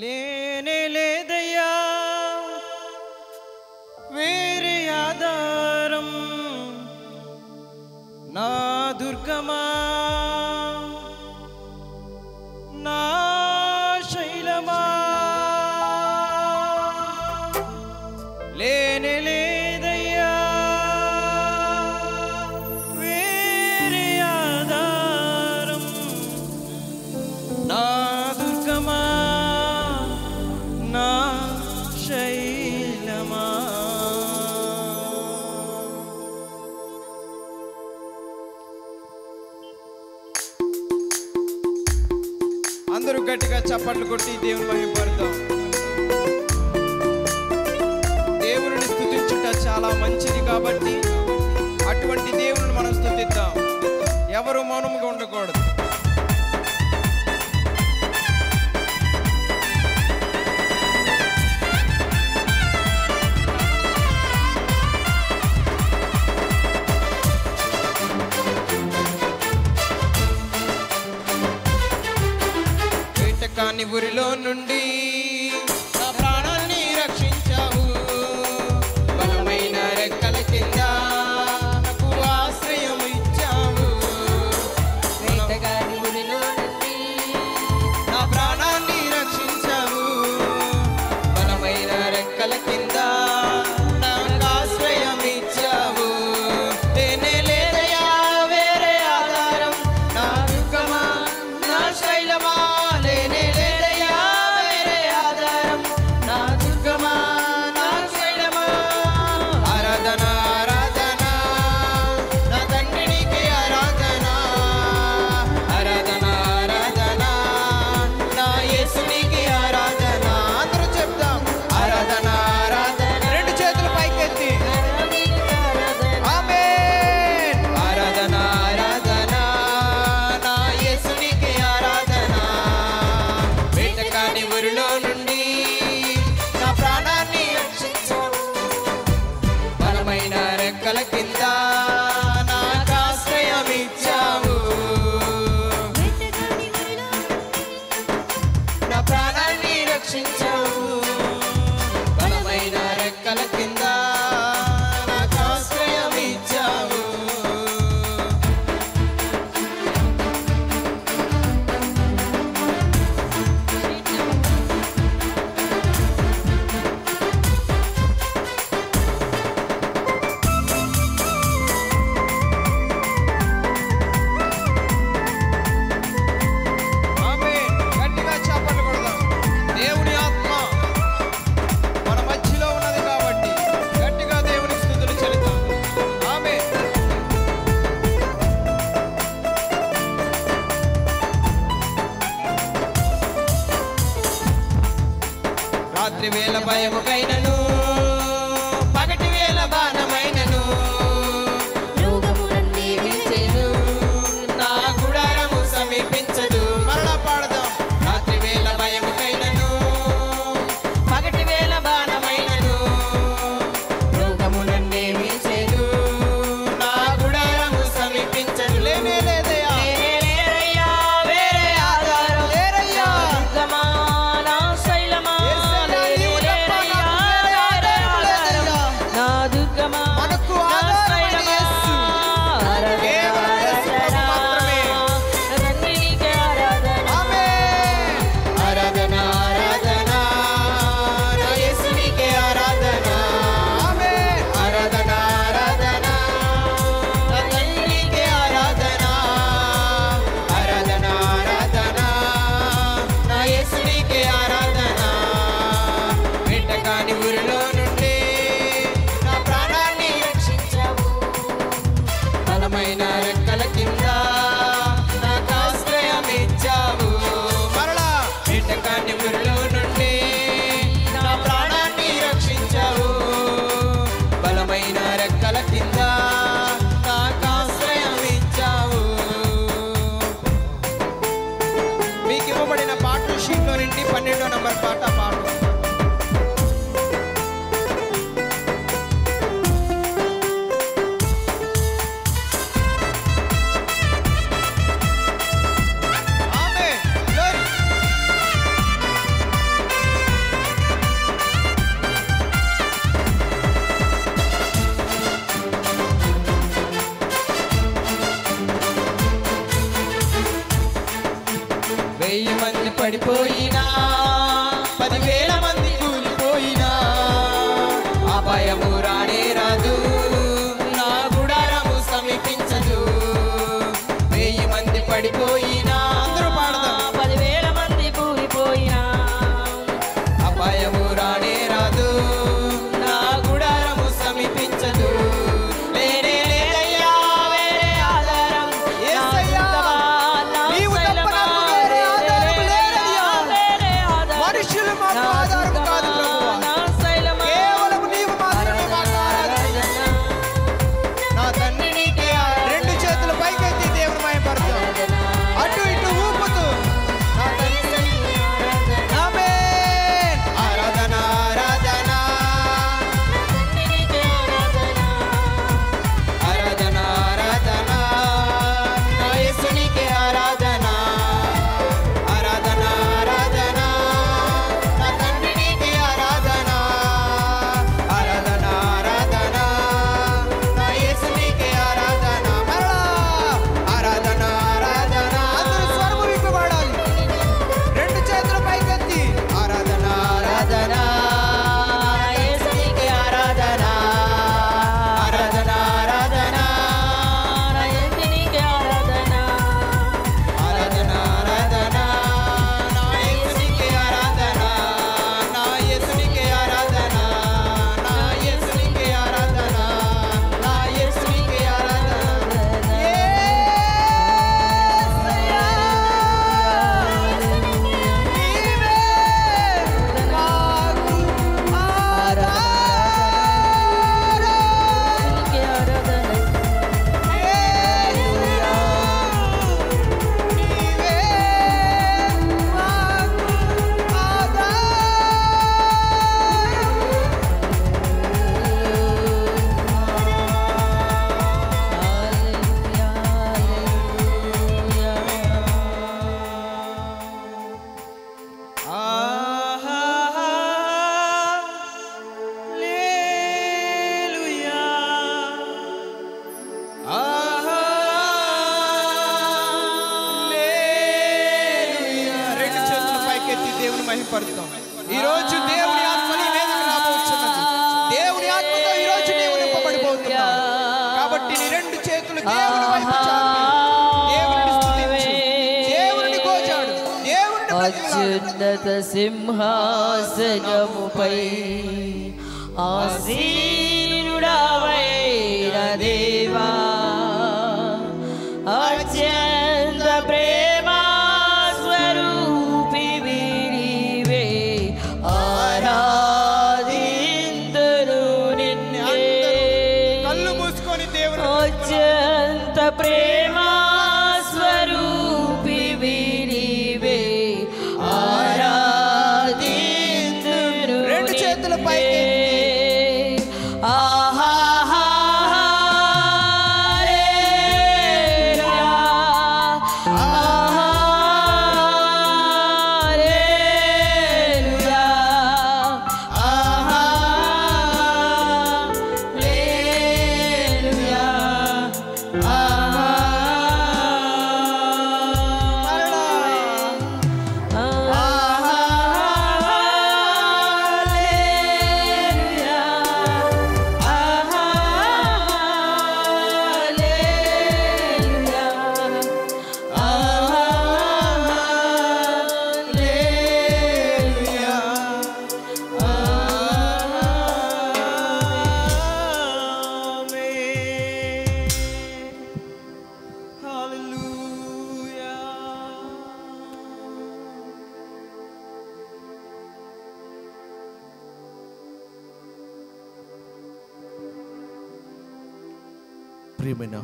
లేనే లేదయ్యా వేరే ఆధారం నా దుర్గమా నా శైలమా లేనే లేదయ్యా వేరే ఆధారం నా దుర్గమా నా శైలమా. అందరూ గట్టిగా చప్పట్లు కొట్టి దేవుని మహిమపడతాం. దేవుని స్తుతించుట చాలా మంచిది కాబట్టి అటువంటి దేవుని మనం స్తుతిద్దాం. ఎవరు మౌనంగా ఉండకూడదు. కాని ఊరిలో నుండి నా ప్రాణాన్ని రక్షించావు, బలమైన రెక్కల కింద నాకు ఆశ్రయం ఇచ్చావు. కాని ఊరిలో నుండి నా ప్రాణాన్ని రక్షించావు, బలమైన రెక్కల కింద నాకు ఆశ్రయం ఇచ్చావు. లేనే లేదయ్యా వేరే ఆధారం నా దుర్గమా నా శైలమా. రెక్కల కింద నాకు ఆశ్రయం ఇచ్చావు, నా ప్రాణాన్ని రక్షించావు. బలమైన రెక్కల కింద నాకు ఆశ్రయం ఇచ్చావు. రాత్రి వేళ భయముకైనను పగటి వేళ బాణమైనను రోగములన్నీ విడిచెను, నా గుడారము సమీపించదు. మరలా పాడదాం. రాత్రి వేళ భయముకైనను పగటి వేళ బాణమైనను రోగములన్నీ విడిచెను, నా గుడారము సమీపించదు. లేనే లేదయ్యా వేరే ఆధారం లేరయ్యా దుర్గమా నా శైలమా. నా దుర్గమా మనకు ఆధారం యేసు. కేవలం యేసు మాత్రమే. తండ్రి నీకే ఆరాధన. ఆమేన్. ఆరాధన ఆరాధన నా యేసునికే ఆరాధన. ఆమేన్. ఆరాధన ఆరాధన నా తండ్రికే ఆరాధన. ఆరాధన ఆరాధన నా యేసునికే ఆరాధన. వెంటకాని ఊరిలో నుండి నా ప్రాణాన్ని రక్షించావు, బలమైన రెక్కల కింద నాకు ఆశ్రయం ఇచ్చావు. మరలా వెంటకాని ఊరిలో నుండి నా ప్రాణాన్ని రక్షించావు, బలమైన రెక్కల కింద నాకు ఆశ్రయం ఇచ్చావు. మీకు ఇవ్వబడిన పాటల షీట్లో నుండి 12వ నంబర్ పాట పాడు. ఆమేన్. పడిపోయినా 10,000 మంది కూలిపోయినా అపాయము రానే రాదు నా గుడారము సమీపించదు 1000 మంది పడిపోయినా అందరూ పాడదాం 10,000 మంది కూలిపోయినా అపాయము రానే రాదు నా గుడారము సమీపించదు లేనే లేదయ్యా వేరే ఆధారం యేసయ్యా నీవు తప్ప నాకు వేరే ఆధారం లేదయ్యా వేరే ఆధారం మనుషులు మాకు ఆధారం కాదు ప్రభువా నా శైలమా కేవలం నీవు మాత్రమే మాకు ఆరాధన నా తండ్రి నీకే రెండు చేతులు పైకెత్తి దేవుని మహిమపరచు అటు ఇటు ఊపుతూ నా తండ్రి ఆమేన్ ఆరాధన ఆరాధన ఆరాధన ఆరాధన నా యేసునికే ఆరాధన ఆరాధన ఆరాధన నా తండ్రి నీకే ఆరాధన ఆరాధన ఆరాధన నా యేసునికే ఆరాధన మరలా ఆరాధన ఆరాధన అందరూ స్వరము విప్పబడాలి రెండు చేతులు పైకెత్తి ఆరాధన ఆరాధన యేసునికే ఆరాధన ఆరాధన ఆరాధన ఆరాధన ఆరాధన నా యేసునికే ఆరాధన నా యేసునికే ఆరాధన నా యేసునికే ఆరాధన నా యేసునికే ఆరాధన యేసయ్యా నీవే మాకు రెండు చేతులు పైకెత్తి దేవుని మహిమపడతాం ఈ రోజు దేవుని ఆత్మ నీ మీదకి రాబోతున్నది దేవుని ఆత్మతో ఈ రోజు నీవు నింపబడిపోతున్నావు కాబట్టి నీ రెండు చేతులు దేవుని వైపు చాపి దేవుని స్తుతించు దేవుని గోచాడు దేవుని అత్యున్నత సింహాసనముపై ఆసీనుడవైన దేవా అత్యంత ప్రేమా స్వరూపివి నీవే ఆరాధింతును నిన్నే కళ్ళు మూసుకొని దేవుని అత్యంత ప్రేమా స్వరూపివి నీవే ఆరాధింతును రెండు చేతుల పైకి ప్రియమైన